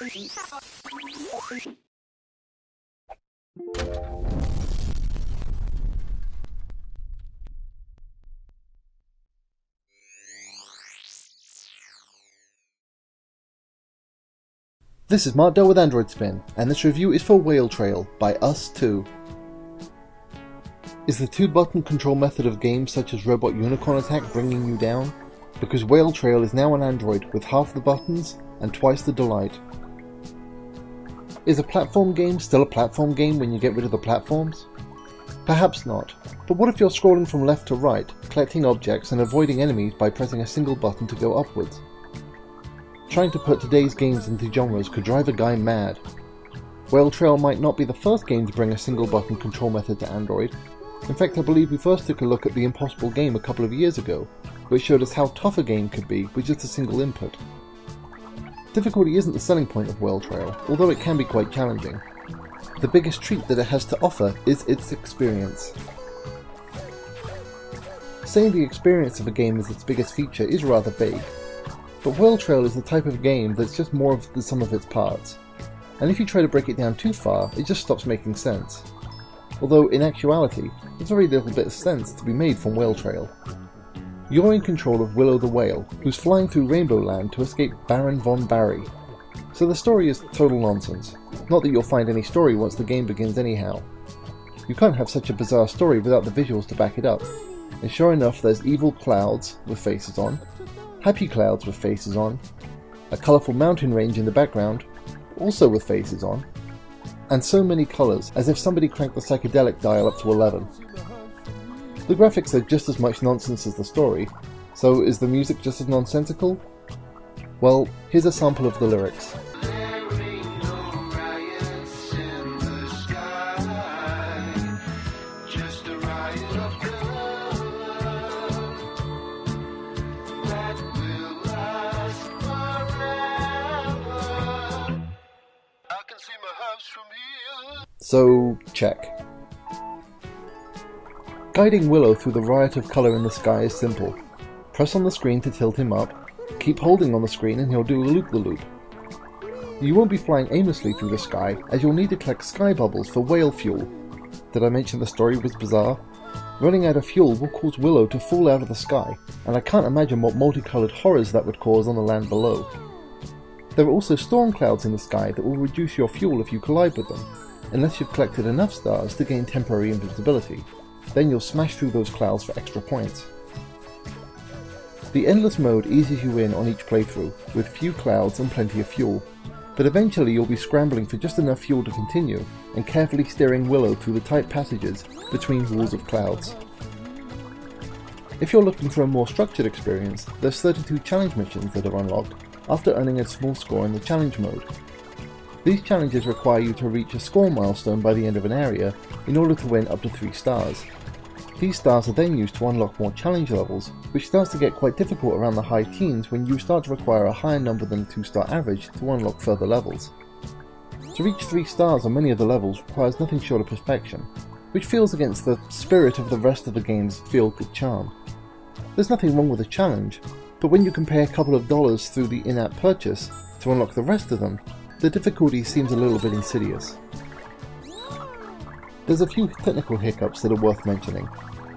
This is Mark Dell with Android Spin, and this review is for Whale Trail by Us2. Is the two-button control method of games such as Robot Unicorn Attack bringing you down? Because Whale Trail is now on Android with half the buttons and twice the delight. Is a platform game still a platform game when you get rid of the platforms? Perhaps not, but what if you're scrolling from left to right, collecting objects and avoiding enemies by pressing a single button to go upwards? Trying to put today's games into genres could drive a guy mad. Whale Trail might not be the first game to bring a single button control method to Android. In fact, I believe we first took a look at The Impossible Game a couple of years ago, which showed us how tough a game could be with just a single input. Difficulty isn't the selling point of Whale Trail, although it can be quite challenging. The biggest treat that it has to offer is its experience. Saying the experience of a game is its biggest feature is rather vague. But Whale Trail is the type of game that's just more of the sum of its parts, and if you try to break it down too far, it just stops making sense. Although, in actuality, there's very little bit of sense to be made from Whale Trail. You're in control of Willow the Whale, who's flying through Rainbow Land to escape Baron Von Barry. So the story is total nonsense. Not that you'll find any story once the game begins anyhow. You can't have such a bizarre story without the visuals to back it up. And sure enough, there's evil clouds with faces on, happy clouds with faces on, a colourful mountain range in the background, also with faces on, and so many colours as if somebody cranked the psychedelic dial up to 11. The graphics are just as much nonsense as the story, so is the music just as nonsensical? Well, here's a sample of the lyrics. So, check. Guiding Willow through the riot of colour in the sky is simple. Press on the screen to tilt him up, keep holding on the screen and he'll do a loop-the-loop. You won't be flying aimlessly through the sky, as you'll need to collect sky bubbles for whale fuel. Did I mention the story was bizarre? Running out of fuel will cause Willow to fall out of the sky, and I can't imagine what multicoloured horrors that would cause on the land below. There are also storm clouds in the sky that will reduce your fuel if you collide with them, unless you've collected enough stars to gain temporary invincibility. Then you'll smash through those clouds for extra points. The endless mode eases you in on each playthrough, with few clouds and plenty of fuel, but eventually you'll be scrambling for just enough fuel to continue, and carefully steering Willow through the tight passages between walls of clouds. If you're looking for a more structured experience, there's 32 challenge missions that are unlocked after earning a small score in the challenge mode. These challenges require you to reach a score milestone by the end of an area in order to win up to 3 stars. These stars are then used to unlock more challenge levels, which starts to get quite difficult around the high teens when you start to require a higher number than the 2-star average to unlock further levels. To reach 3 stars on many of the levels requires nothing short of perfection, which feels against the spirit of the rest of the game's feel-good charm. There's nothing wrong with a challenge, but when you compare a couple of dollars through the in-app purchase to unlock the rest of them, the difficulty seems a little bit insidious. There's a few technical hiccups that are worth mentioning.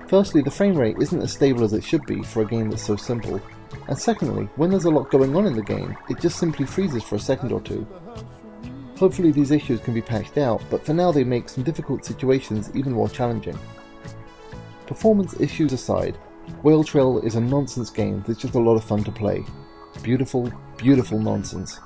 Firstly, the frame rate isn't as stable as it should be for a game that's so simple, and secondly, when there's a lot going on in the game, it just simply freezes for a second or two. Hopefully these issues can be patched out, but for now they make some difficult situations even more challenging. Performance issues aside, Whale Trail is a nonsense game that's just a lot of fun to play. Beautiful, beautiful nonsense.